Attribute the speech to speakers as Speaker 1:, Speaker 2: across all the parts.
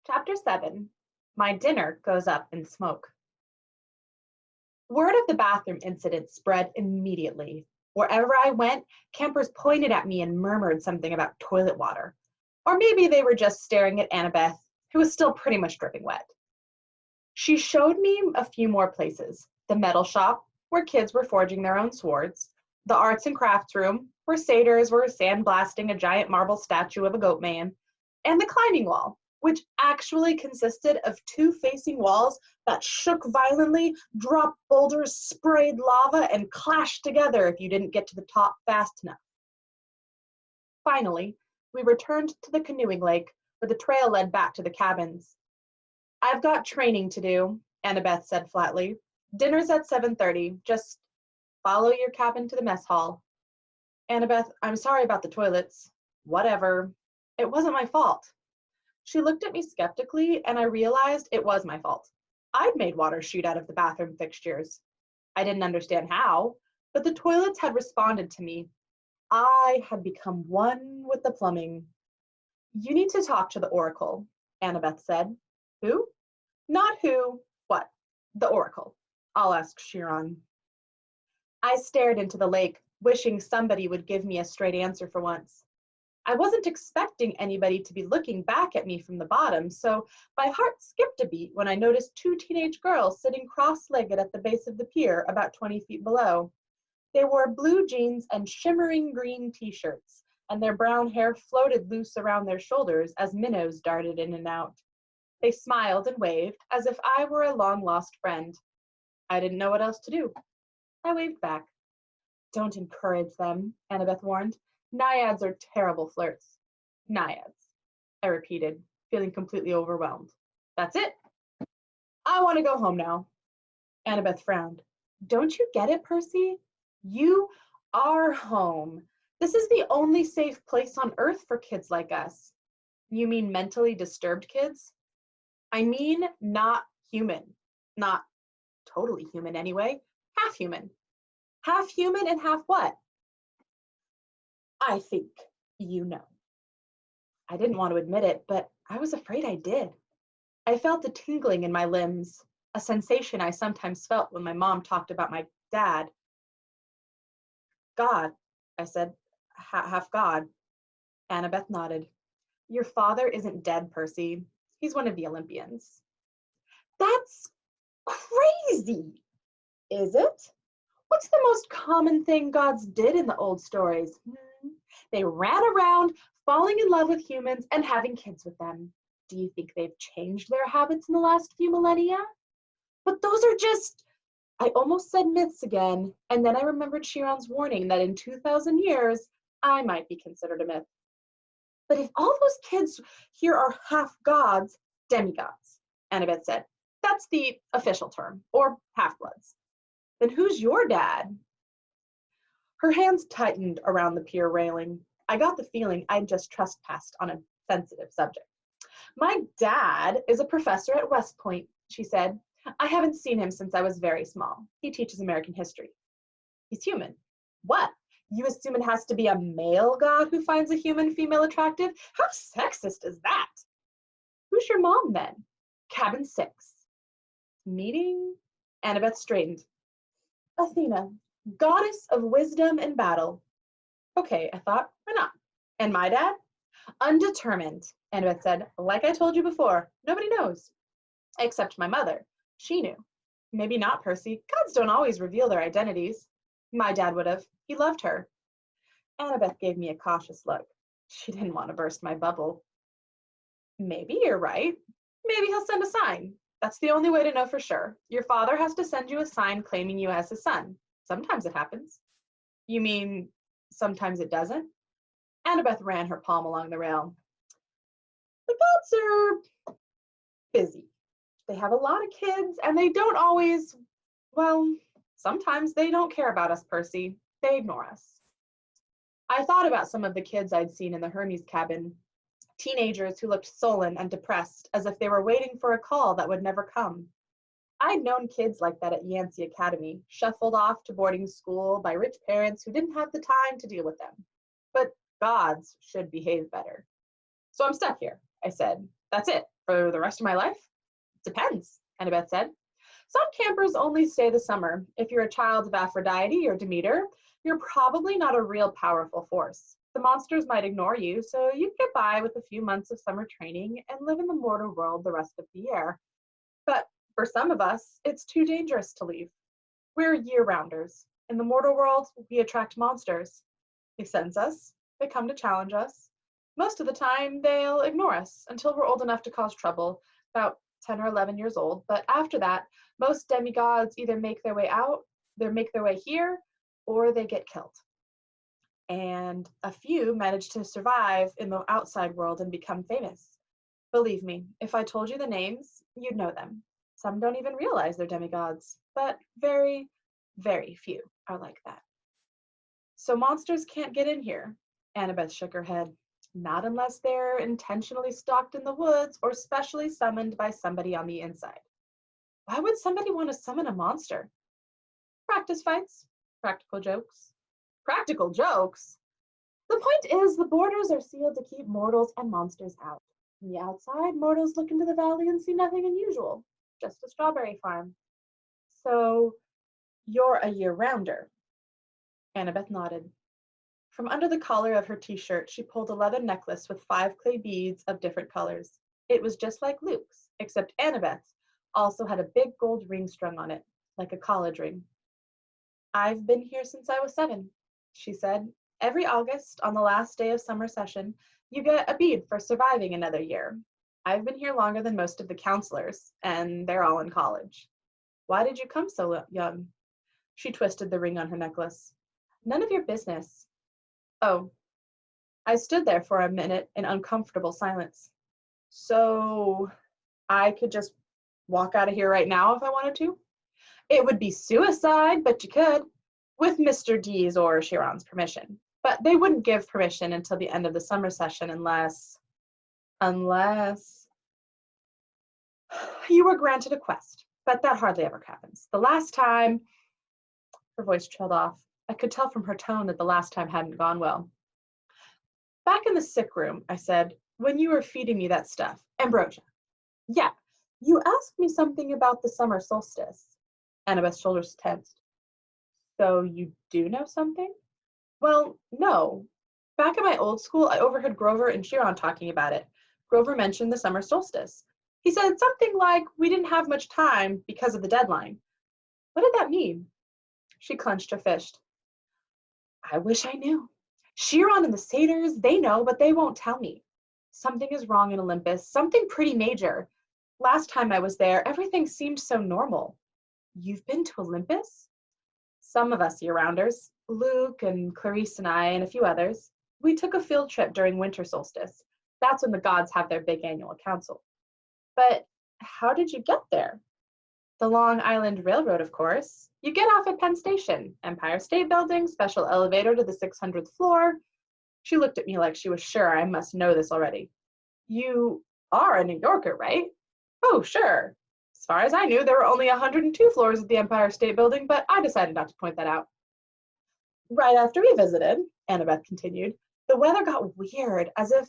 Speaker 1: Chapter 7. My dinner goes up in smoke. Word of the bathroom incident spread immediately. Wherever I went, campers pointed at me and murmured something about toilet water. Or maybe they were just staring at Annabeth, who was still pretty much dripping wet. She showed me a few more places. The metal shop, where kids were forging their own swords. The arts and crafts room, where satyrs were sandblasting a giant marble statue of a goat man. And the climbing wall, which actually consisted of two facing walls that shook violently, dropped boulders, sprayed lava, and clashed together if you didn't get to the top fast enough. Finally, we returned to the canoeing lake, where the trail led back to the cabins. "I've got training to do," Annabeth said flatly. "Dinner's at 7:30. Just follow your cabin to the mess hall." "Annabeth, I'm sorry about the toilets." "Whatever. It wasn't my fault." She looked at me skeptically, and I realized it was my fault. I'd made water shoot out of the bathroom fixtures. I didn't understand how, but the toilets had responded to me. I had become one with the plumbing. "You need to talk to the Oracle," Annabeth said. "Who?" "Not who, what? The Oracle. I'll ask Chiron." I stared into the lake, wishing somebody would give me a straight answer for once. I wasn't expecting anybody to be looking back at me from the bottom, so my heart skipped a beat when I noticed two teenage girls sitting cross-legged at the base of the pier about 20 feet below. They wore blue jeans and shimmering green t-shirts, and their brown hair floated loose around their shoulders as minnows darted in and out. They smiled and waved as if I were a long-lost friend. I didn't know what else to do. I waved back. "Don't encourage them," Annabeth warned. "Naiads are terrible flirts." "Naiads," I repeated, feeling completely overwhelmed. "That's it. I want to go home now." Annabeth frowned. "Don't you get it, Percy? You are home. This is the only safe place on Earth for kids like us." "You mean mentally disturbed kids?" "I mean not human. Not totally human anyway. Half human." "Half human and half what?" "I think you know." I didn't want to admit it, but I was afraid I did. I felt a tingling in my limbs, a sensation I sometimes felt when my mom talked about my dad. "God," I said, "half God." Annabeth nodded. "Your father isn't dead, Percy. He's one of the Olympians." "That's crazy." "Is it? What's the most common thing gods did in the old stories?" They ran around, falling in love with humans and having kids with them. Do you think they've changed their habits in the last few millennia?" "But those are just—" I almost said myths again, and then I remembered Chiron's warning that in 2,000 years, I might be considered a myth. "But if all those kids here are half gods," "Demigods," Annabeth said. "That's the official term, or half-bloods." "Then who's your dad?" Her hands tightened around the pier railing. I got the feeling I'd just trespassed on a sensitive subject. "My dad is a professor at West Point," she said. "I haven't seen him since I was very small. He teaches American history." "He's human." "What? You assume it has to be a male god who finds a human female attractive? How sexist is that?" "Who's your mom then?" "Cabin 6. "Meeting?" Annabeth straightened. "Athena, goddess of wisdom and battle." Okay, I thought, why not? "And my dad?" "Undetermined," Annabeth said. "Like I told you before, nobody knows." "Except my mother. She knew." "Maybe not, Percy. Gods don't always reveal their identities." "My dad would have. He loved her." Annabeth gave me a cautious look. She didn't want to burst my bubble. "Maybe you're right. Maybe he'll send a sign. That's the only way to know for sure. Your father has to send you a sign claiming you as his son. Sometimes it happens." "You mean sometimes it doesn't?" Annabeth ran her palm along the rail. "The gods are busy. They have a lot of kids, and they don't always, well, sometimes they don't care about us, Percy. They ignore us." I thought about some of the kids I'd seen in the Hermes cabin, teenagers who looked sullen and depressed, as if they were waiting for a call that would never come. I'd known kids like that at Yancey Academy, shuffled off to boarding school by rich parents who didn't have the time to deal with them. But gods should behave better. "So I'm stuck here," I said. "That's it. For the rest of my life? Depends, Annabeth said. Some campers only stay the summer. If you're a child of Aphrodite or Demeter, you're probably not a real powerful force. The monsters might ignore you, so you'd get by with a few months of summer training and live in the mortal world the rest of the year. But for some of us, it's too dangerous to leave. We're year-rounders. In the mortal world, we attract monsters. They sense us, they come to challenge us. Most of the time, they'll ignore us until we're old enough to cause trouble, about 10 or 11 years old. But after that, most demigods either make their way out, they make their way here, or they get killed. And a few manage to survive in the outside world and become famous. Believe me, if I told you the names, you'd know them. Some don't even realize they're demigods, but very, very few are like that. So monsters can't get in here. Annabeth shook her head. Not unless they're intentionally stalked in the woods or specially summoned by somebody on the inside. Why would somebody want to summon a monster? Practice fights, practical jokes. Practical jokes? The point is, the borders are sealed to keep mortals and monsters out. From the outside, mortals look into the valley and see nothing unusual, just a strawberry farm. So, you're a year-rounder. Annabeth nodded. From under the collar of her t-shirt, she pulled a leather necklace with 5 clay beads of different colors. It was just like Luke's, except Annabeth's also had a big gold ring strung on it, like a college ring. I've been here since I was 7, she said. Every August, on the last day of summer session, you get a bead for surviving another year. I've been here longer than most of the counselors, and they're all in college. Why did you come so young? She twisted the ring on her necklace. None of your business. Oh. I stood there for a minute in uncomfortable silence. So I could just walk out of here right now if I wanted to? It would be suicide, but you could, with Mr. D's or Chiron's permission. But they wouldn't give permission until the end of the summer session unless you were granted a quest. But that hardly ever happens. The last time, her voice trailed off. I could tell from her tone that the last time hadn't gone well. Back in the sick room, I said, when you were feeding me that stuff, ambrosia. Yeah, you asked me something about the summer solstice. Annabeth's shoulders tensed. So you do know something? Well, no. Back at my old school, I overheard Grover and Chiron talking about it. Grover mentioned the summer solstice. He said something like we didn't have much time because of the deadline. What did that mean? She clenched her fist. I wish I knew. Chiron and the satyrs, they know, but they won't tell me. Something is wrong in Olympus, something pretty major. Last time I was there, everything seemed so normal. You've been to Olympus? Some of us year-rounders, Luke and Clarice and I and a few others, we took a field trip during winter solstice. That's when the gods have their big annual council. But how did you get there? The Long Island Railroad, of course. You get off at Penn Station, Empire State Building, special elevator to the 600th floor. She looked at me like she was sure I must know this already. You are a New Yorker, right? Oh, sure. As far as I knew, there were only 102 floors at the Empire State Building, but I decided not to point that out. Right after we visited, Annabeth continued, the weather got weird, as if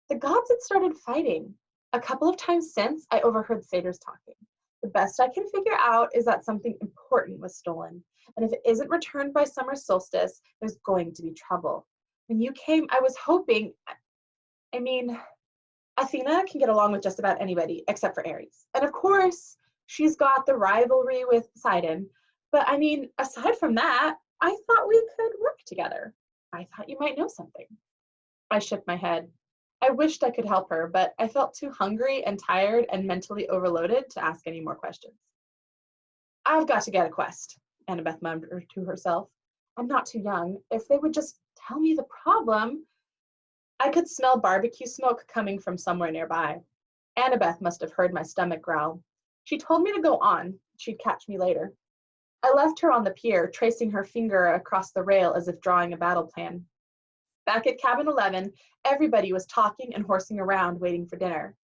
Speaker 1: the gods had started fighting. A couple of times since, I overheard satyrs talking. The best I can figure out is that something important was stolen, and if it isn't returned by summer solstice, there's going to be trouble. When you came, I was hoping, Athena can get along with just about anybody except for Ares. And of course, she's got the rivalry with Poseidon. But aside from that, I thought we could work together. I thought you might know something. I shook my head. I wished I could help her, but I felt too hungry and tired and mentally overloaded to ask any more questions. I've got to get a quest, Annabeth murmured to herself. I'm not too young. If they would just tell me the problem. I could smell barbecue smoke coming from somewhere nearby. Annabeth must have heard my stomach growl. She told me to go on. She'd catch me later. I left her on the pier, tracing her finger across the rail as if drawing a battle plan. Back at Cabin 11, everybody was talking and horsing around waiting for dinner.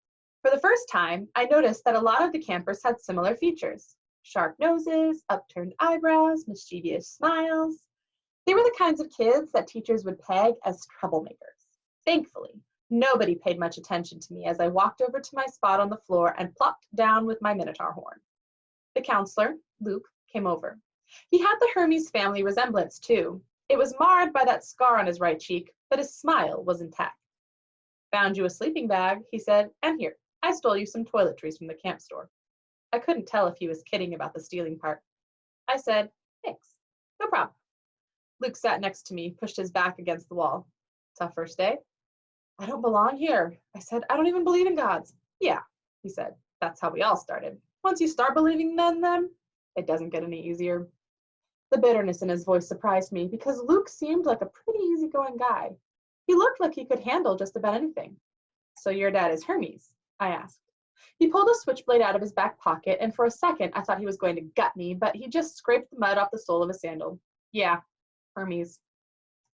Speaker 1: For the first time, I noticed that a lot of the campers had similar features. Sharp noses, upturned eyebrows, mischievous smiles. They were the kinds of kids that teachers would peg as troublemakers. Thankfully, Nobody paid much attention to me as I walked over to my spot on the floor and plopped down with my Minotaur horn. The counselor, Luke, came over. He had the Hermes family resemblance too. It was marred by that scar on his right cheek, but his smile was intact. Found you a sleeping bag, he said, and here, I stole you some toiletries from the camp store. I couldn't tell if he was kidding about the stealing part. I said, thanks, no problem. Luke sat next to me, pushed his back against the wall. Tough first day? I don't belong here. I said, I don't even believe in gods. Yeah, he said, that's how we all started. Once you start believing in them, it doesn't get any easier. The bitterness in his voice surprised me because Luke seemed like a pretty easygoing guy. He looked like he could handle just about anything. So your dad is Hermes? I asked. He pulled a switchblade out of his back pocket, and for a second I thought he was going to gut me, but he just scraped the mud off the sole of his sandal. Yeah, Hermes.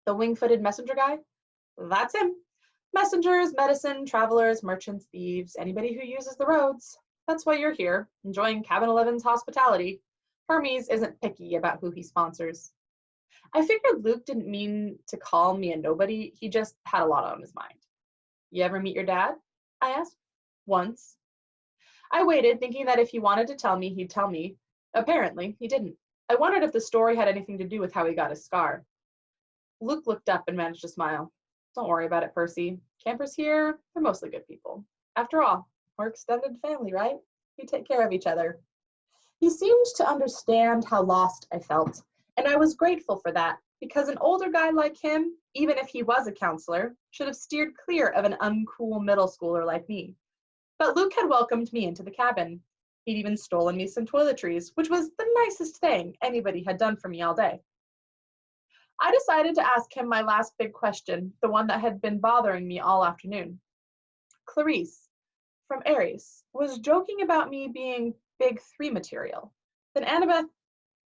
Speaker 1: The wing-footed messenger guy? That's him. Messengers, medicine, travelers, merchants, thieves, anybody who uses the roads. That's why you're here, enjoying Cabin 11's hospitality. Hermes isn't picky about who he sponsors. I figured Luke didn't mean to call me a nobody, he just had a lot on his mind. You ever meet your dad? I asked. Once. I waited, thinking that if he wanted to tell me, he'd tell me. Apparently, he didn't. I wondered if the story had anything to do with how he got his scar. Luke looked up and managed to smile. Don't worry about it, Percy. Campers here, they're mostly good people. After all, we're extended family, right? We take care of each other. He seemed to understand how lost I felt, and I was grateful for that, because an older guy like him, even if he was a counselor, should have steered clear of an uncool middle schooler like me. But Luke had welcomed me into the cabin. He'd even stolen me some toiletries, which was the nicest thing anybody had done for me all day. I decided to ask him my last big question, the one that had been bothering me all afternoon. Clarice, from Ares, was joking about me being Big 3 material. Then Annabeth,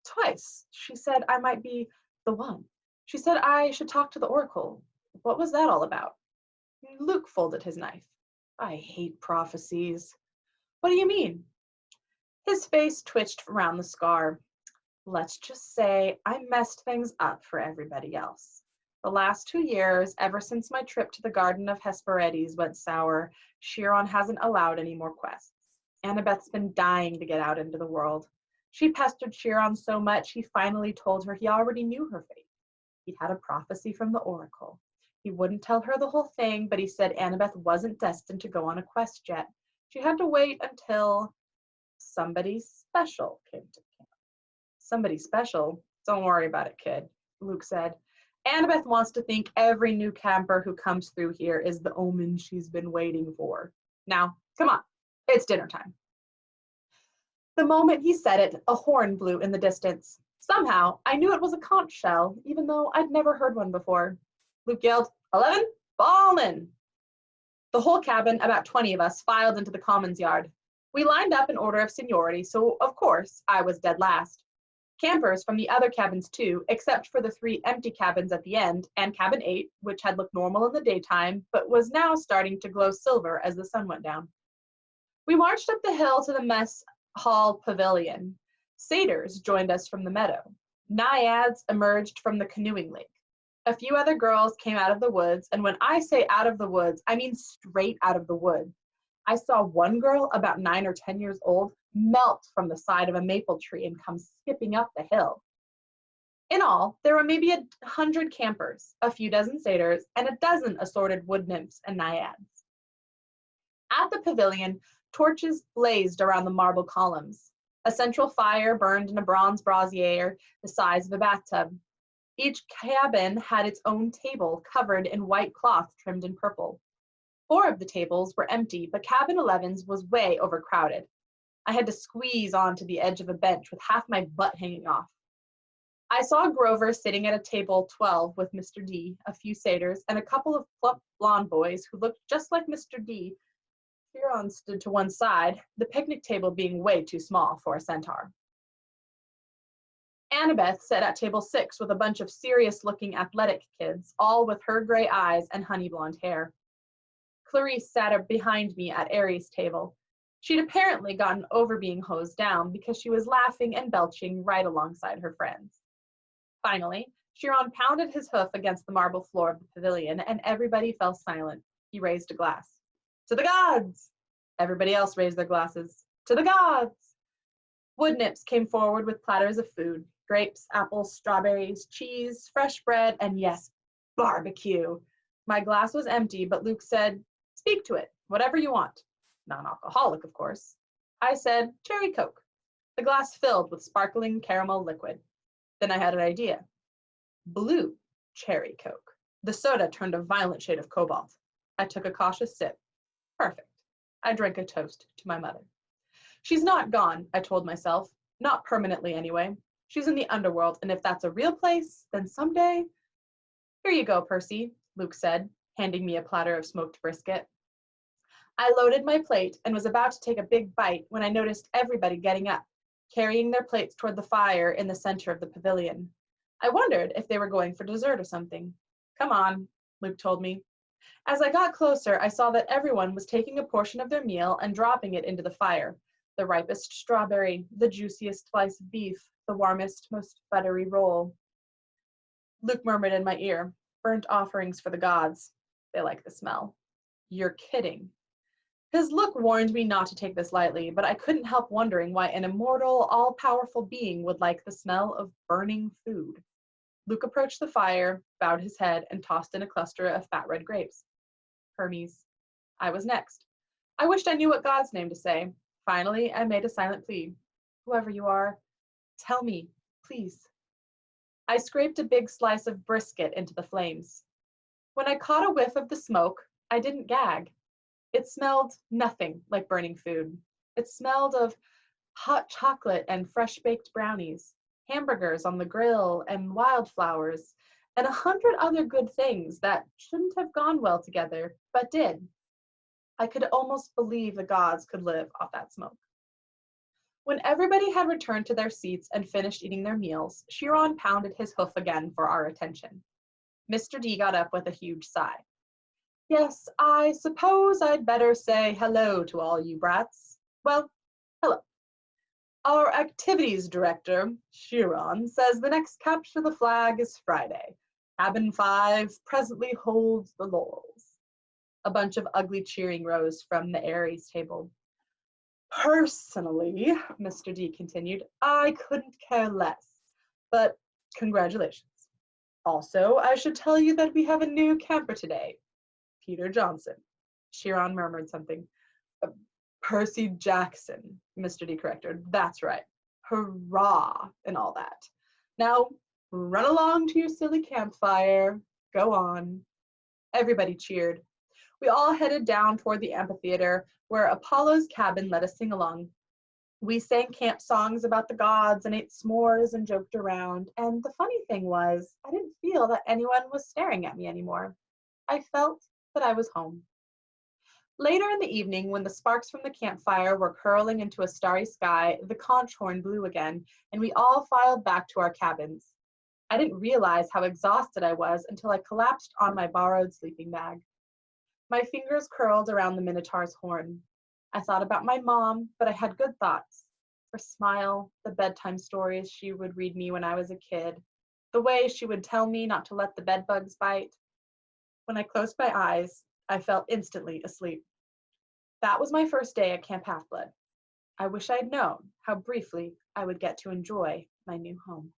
Speaker 1: twice, she said I might be the one. She said I should talk to the Oracle. What was that all about? Luke folded his knife. I hate prophecies. What do you mean? His face twitched around the scar. Let's just say I messed things up for everybody else. The last 2 years, ever since my trip to the Garden of Hesperides went sour, Chiron hasn't allowed any more quests. Annabeth's been dying to get out into the world. She pestered Chiron so much, he finally told her he already knew her fate. He'd had a prophecy from the Oracle. He wouldn't tell her the whole thing, but he said Annabeth wasn't destined to go on a quest yet. She had to wait until somebody special came to camp. Somebody special? Don't worry about it, kid, Luke said. Annabeth wants to think every new camper who comes through here is the omen she's been waiting for. Now, come on, it's dinner time. The moment he said it, a horn blew in the distance. Somehow, I knew it was a conch shell, even though I'd never heard one before. Luke yelled, 11, ballin'! The whole cabin, about 20 of us, filed into the commons yard. We lined up in order of seniority, so of course, I was dead last. Campers from the other cabins too, except for the 3 empty cabins at the end, and cabin 8, which had looked normal in the daytime, but was now starting to glow silver as the sun went down. We marched up the hill to the mess hall pavilion. Satyrs joined us from the meadow. Naiads emerged from the canoeing lake. A few other girls came out of the woods, and when I say out of the woods, I mean straight out of the woods. I saw one girl about 9 or 10 years old melt from the side of a maple tree and come skipping up the hill. In all, there were maybe 100 campers, a few dozen satyrs, and a dozen assorted wood nymphs and naiads. At the pavilion, torches blazed around the marble columns. A central fire burned in a bronze brazier the size of a bathtub. Each cabin had its own table covered in white cloth trimmed in purple. 4 of the tables were empty, but cabin 11's was way overcrowded. I had to squeeze onto the edge of a bench with half my butt hanging off. I saw Grover sitting at a table 12 with Mr. D, a few satyrs, and a couple of plump blonde boys who looked just like Mr. D. Chiron stood to one side, the picnic table being way too small for a centaur. Annabeth sat at table 6 with a bunch of serious-looking athletic kids, all with her gray eyes and honey blonde hair. Clarice sat behind me at Ares' table. She'd apparently gotten over being hosed down because she was laughing and belching right alongside her friends. Finally, Chiron pounded his hoof against the marble floor of the pavilion, and everybody fell silent. He raised a glass. To the gods! Everybody else raised their glasses. To the gods! Woodnips came forward with platters of food. Grapes, apples, strawberries, cheese, fresh bread, and yes, barbecue. My glass was empty, but Luke said, speak to it, whatever you want. Non-alcoholic, of course. I said, cherry Coke. The glass filled with sparkling caramel liquid. Then I had an idea. Blue cherry Coke. The soda turned a violent shade of cobalt. I took a cautious sip. Perfect. I drank a toast to my mother. She's not gone, I told myself. Not permanently, anyway. She's in the underworld, and if that's a real place, then someday... Here you go, Percy, Luke said, handing me a platter of smoked brisket. I loaded my plate and was about to take a big bite when I noticed everybody getting up, carrying their plates toward the fire in the center of the pavilion. I wondered if they were going for dessert or something. Come on, Luke told me. As I got closer, I saw that everyone was taking a portion of their meal and dropping it into the fire. The ripest strawberry, the juiciest slice of beef, the warmest, most buttery roll. Luke murmured in my ear, burnt offerings for the gods. They like the smell. You're kidding. His look warned me not to take this lightly, but I couldn't help wondering why an immortal, all-powerful being would like the smell of burning food. Luke approached the fire, bowed his head, and tossed in a cluster of fat red grapes. Hermes. I was next. I wished I knew what god's name to say. Finally, I made a silent plea. Whoever you are, tell me, please. I scraped a big slice of brisket into the flames. When I caught a whiff of the smoke, I didn't gag. It smelled nothing like burning food. It smelled of hot chocolate and fresh-baked brownies, hamburgers on the grill and wildflowers, and 100 other good things that shouldn't have gone well together, but did. I could almost believe the gods could live off that smoke. When everybody had returned to their seats and finished eating their meals, Chiron pounded his hoof again for our attention. Mr. D got up with a huge sigh. Yes, I suppose I'd better say hello to all you brats. Well, hello. Our activities director, Chiron, says the next capture the flag is Friday. Cabin 5 presently holds the laurels. A bunch of ugly cheering rose from the Ares table. Personally, Mr. D continued, I couldn't care less, but congratulations. Also, I should tell you that we have a new camper today, Peter Johnson. Chiron murmured something. Percy Jackson, Mr. D corrected. That's right. Hurrah, and all that. Now, run along to your silly campfire. Go on. Everybody cheered. We all headed down toward the amphitheater, where Apollo's cabin let us sing along. We sang camp songs about the gods and ate s'mores and joked around, and the funny thing was, I didn't feel that anyone was staring at me anymore. I felt that I was home. Later in the evening, when the sparks from the campfire were curling into a starry sky, the conch horn blew again, and we all filed back to our cabins. I didn't realize how exhausted I was until I collapsed on my borrowed sleeping bag. My fingers curled around the Minotaur's horn. I thought about my mom, but I had good thoughts. Her smile, the bedtime stories she would read me when I was a kid, the way she would tell me not to let the bedbugs bite. When I closed my eyes, I fell instantly asleep. That was my first day at Camp Half-Blood. I wish I'd known how briefly I would get to enjoy my new home.